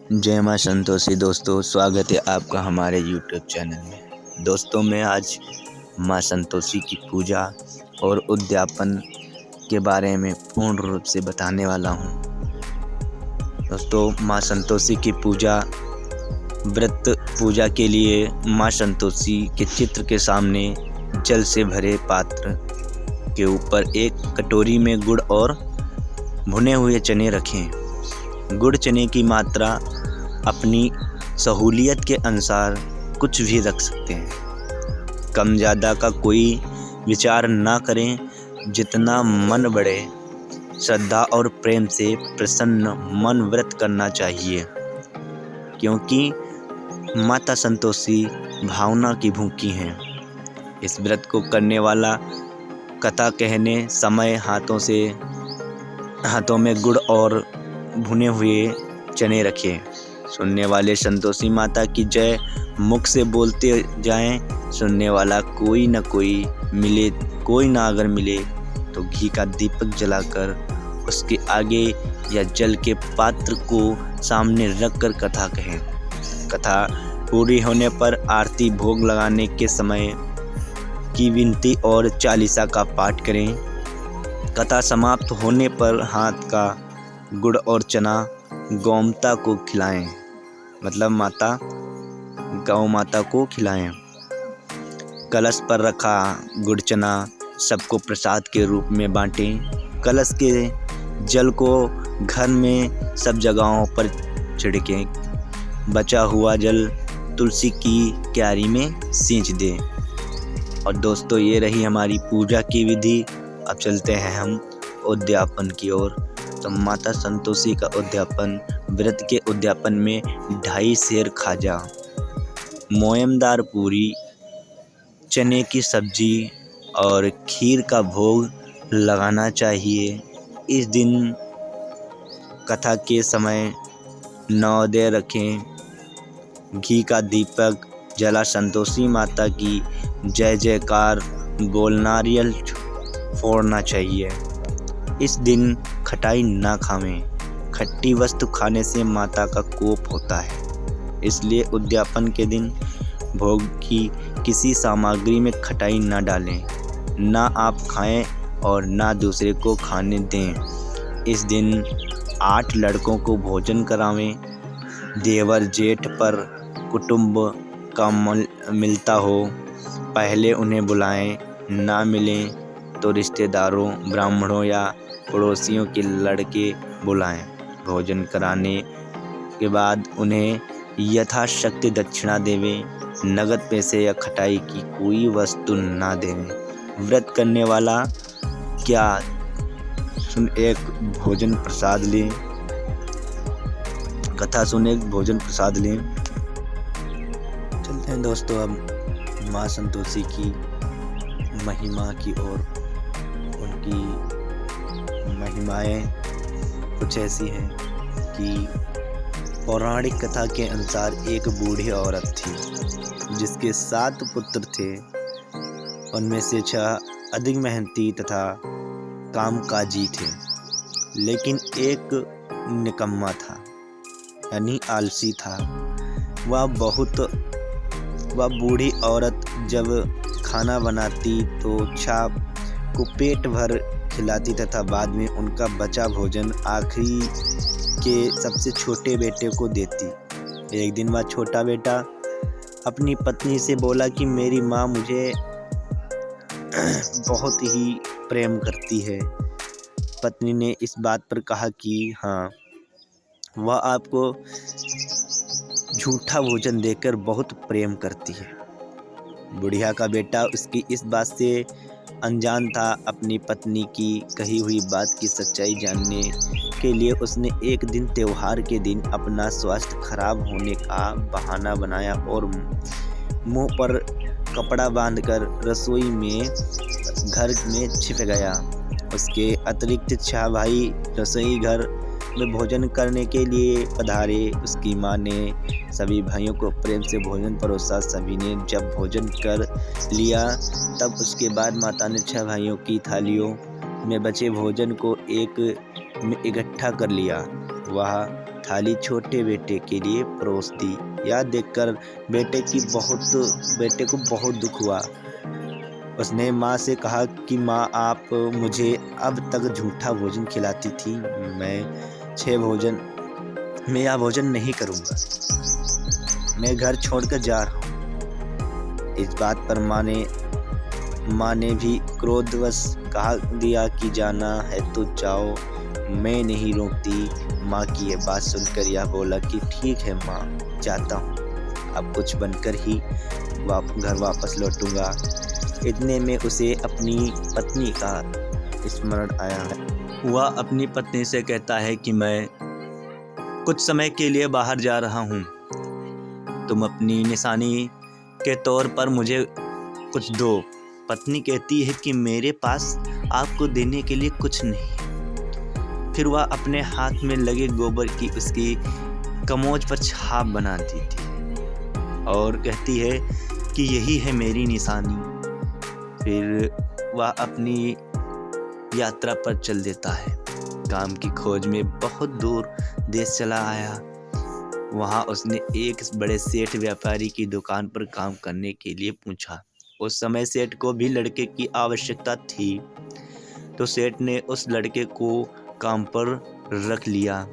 जय माँ संतोषी। दोस्तों, स्वागत है आपका हमारे यूट्यूब चैनल में। दोस्तों, मैं आज माँ संतोषी की पूजा और उद्यापन के बारे में पूर्ण रूप से बताने वाला हूँ। दोस्तों, माँ संतोषी की व्रत पूजा के लिए माँ संतोषी के चित्र के सामने जल से भरे पात्र के ऊपर एक कटोरी में गुड़ और भुने हुए चने रखें। गुड़ चने की मात्रा अपनी सहूलियत के अनुसार कुछ भी रख सकते हैं। कम ज़्यादा का कोई विचार ना करें। जितना मन बढ़े, श्रद्धा और प्रेम से प्रसन्न मन व्रत करना चाहिए, क्योंकि माता संतोषी भावना की भूखी हैं। इस व्रत को करने वाला कथा कहने समय हाथों में गुड़ और भुने हुए चने रखें। सुनने वाले संतोषी माता की जय मुख से बोलते जाएं। सुनने वाला कोई ना अगर मिले तो घी का दीपक जलाकर उसके आगे या जल के पात्र को सामने रखकर कथा कहें। कथा पूरी होने पर आरती भोग लगाने के समय की विनती और चालीसा का पाठ करें। कथा समाप्त होने पर हाथ का गुड़ और चना गौमाता को खिलाएं, मतलब गौ माता को खिलाएं। कलश पर रखा गुड़ चना सबको प्रसाद के रूप में बांटें। कलश के जल को घर में सब जगहों पर छिड़कें। बचा हुआ जल तुलसी की क्यारी में सींच दें। और दोस्तों, ये रही हमारी पूजा की विधि। अब चलते हैं हम उद्यापन की ओर। तो माता संतोषी का उद्यापन। व्रत के उद्यापन में 2.5 सेर खाजा, मोयमदार पूरी, चने की सब्जी और खीर का भोग लगाना चाहिए। इस दिन कथा के समय नैवेद्य रखें। घी का दीपक जला संतोषी माता की जय जयकार बोल नारियल फोड़ना चाहिए। इस दिन खटाई ना खावें। खट्टी वस्तु खाने से माता का कोप होता है, इसलिए उद्यापन के दिन भोग की किसी सामग्री में खटाई ना डालें। ना आप खाएं और ना दूसरे को खाने दें। इस दिन 8 लड़कों को भोजन करावें। देवर जेठ पर कुटुंब का मिलता हो, पहले उन्हें बुलाएं। ना मिलें तो रिश्तेदारों, ब्राह्मणों या पड़ोसियों के लड़के बुलाएं। भोजन कराने के बाद उन्हें यथाशक्ति दक्षिणा देवें। नगद पैसे या खटाई की कोई वस्तु ना देवें। व्रत करने वाला एक भोजन प्रसाद लें। कथा सुने भोजन प्रसाद लें। चलते हैं दोस्तों अब माँ संतोषी की महिमा की ओर। उनकी महिमाएं कुछ ऐसी हैं कि पौराणिक कथा के अनुसार एक बूढ़ी औरत थी जिसके 7 पुत्र थे। उनमें से 6 अधिक मेहनती तथा कामकाजी थे, लेकिन एक निकम्मा था, यानी आलसी था। वह बूढ़ी औरत जब खाना बनाती तो छाप को पेट भर खिलाती तथा बाद में उनका बचा भोजन आखिरी के सबसे छोटे बेटे को देती। एक दिन वह छोटा बेटा अपनी पत्नी से बोला कि मेरी माँ मुझे बहुत ही प्रेम करती है। पत्नी ने इस बात पर कहा कि हाँ, वह आपको झूठा भोजन देकर बहुत प्रेम करती है। बुढ़िया का बेटा उसकी इस बात से अनजान था। अपनी पत्नी की कही हुई बात की सच्चाई जानने के लिए उसने एक दिन त्योहार के दिन अपना स्वास्थ्य खराब होने का बहाना बनाया और मुंह पर कपड़ा बांधकर रसोई में घर में छिप गया। उसके अतिरिक्त 6 भाई रसोई घर में भोजन करने के लिए पधारे। उसकी माँ ने सभी भाइयों को प्रेम से भोजन परोसा। सभी ने जब भोजन कर लिया तब उसके बाद माता ने 6 भाइयों की थालियों में बचे भोजन को एक में इकट्ठा कर लिया। वह थाली छोटे बेटे के लिए परोस दी। यह देखकर बेटे को बहुत दुख हुआ। उसने माँ से कहा कि माँ, आप मुझे अब तक झूठा भोजन खिलाती थी। मैं यह भोजन नहीं करूँगा। मैं घर छोड़कर जा रहा हूँ। इस बात पर माँ ने भी क्रोधवश कहा दिया कि जाना है तो जाओ, मैं नहीं रोकती। माँ की यह बात सुनकर यह बोला कि ठीक है माँ, जाता हूँ। अब कुछ बनकर ही घर वापस लौटूंगा। इतने में उसे अपनी पत्नी का स्मरण आया है। वह अपनी पत्नी से कहता है कि मैं कुछ समय के लिए बाहर जा रहा हूँ, तुम अपनी निशानी के तौर पर मुझे कुछ दो। पत्नी कहती है कि मेरे पास आपको देने के लिए कुछ नहीं। फिर वह अपने हाथ में लगे गोबर की उसकी कमोज पर छाप बनाती थी और कहती है कि यही है मेरी निशानी। फिर वह अपनी यात्रा पर चल देता है। काम की खोज में बहुत दूर देश चला आया। वहाँ उसने एक बड़े सेठ व्यापारी की दुकान पर काम करने के लिए पूछा। उस समय सेठ को भी लड़के की आवश्यकता थी, तो सेठ ने उस लड़के को काम पर रख लिया।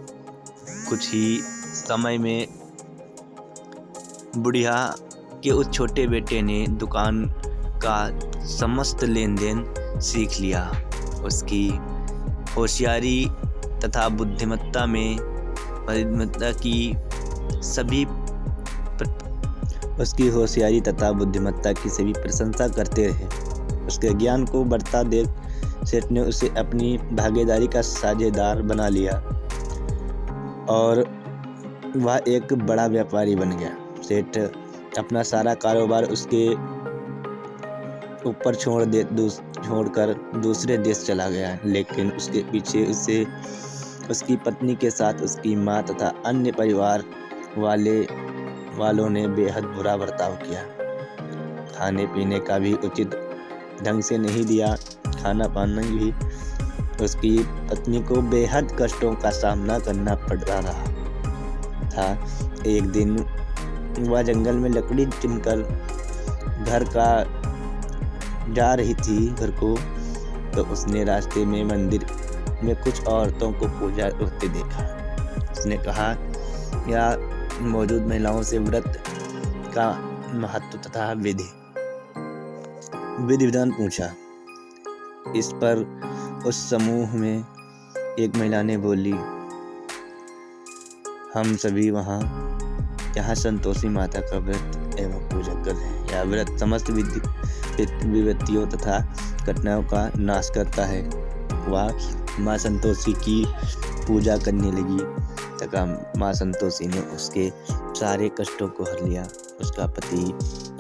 कुछ ही समय में बुढ़िया के उस छोटे बेटे ने दुकान का समस्त लेन देन सीख लिया। उसकी होशियारी तथा बुद्धिमत्ता की सभी प्रशंसा करते रहे। उसके ज्ञान को बढ़ता देख सेठ ने उसे अपनी भागीदारी का साझेदार बना लिया और वह एक बड़ा व्यापारी बन गया। सेठ अपना सारा कारोबार उसके ऊपर छोड़कर दूसरे देश चला गया, लेकिन उसके पीछे उसे उसकी पत्नी के साथ उसकी माँ तथा अन्य परिवार वालों ने बेहद बुरा बर्ताव किया। खाने पीने का भी उचित ढंग से नहीं दिया। खाना पाना भी उसकी पत्नी को बेहद कष्टों का सामना करना पड़ रहा था। एक दिन वह जंगल में लकड़ी चुनकर जा रही थी घर को, तो उसने रास्ते में मंदिर में कुछ औरतों को पूजा होते देखा। उसने कहा या मौजूद महिलाओं से व्रत का महत्व तथा विधि विधान पूछा। इस पर उस समूह में एक महिला ने बोली, हम सभी यहाँ संतोषी माता का व्रत एवं पूजा कर रहे हैं। यह व्रत समस्त विपत्तियों तथा घटनाओं का नाश करता है। वह माँ संतोषी की पूजा करने लगी तथा माँ संतोषी ने उसके सारे कष्टों को हर लिया। उसका पति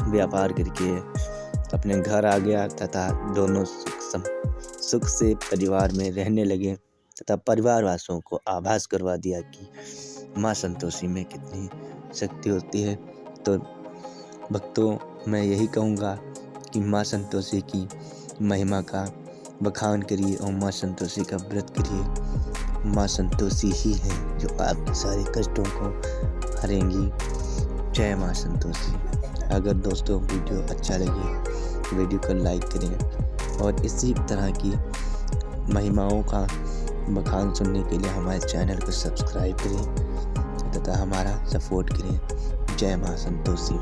व्यापार करके अपने घर आ गया तथा दोनों सुख से परिवार में रहने लगे तथा परिवारवासियों को आभास करवा दिया कि माँ संतोषी में कितनी शक्ति होती है। तो भक्तों, मैं यही कहूँगा कि माँ संतोषी की महिमा का बखान करिए और माँ संतोषी का व्रत करिए। माँ संतोषी ही है जो आपके सारे कष्टों को हरेंगी। जय माँ संतोषी। अगर दोस्तों वीडियो अच्छा लगे तो वीडियो को लाइक करें और इसी तरह की महिमाओं का बखान सुनने के लिए हमारे चैनल को सब्सक्राइब करें तथा हमारा सपोर्ट करें। जय माँ संतोषी।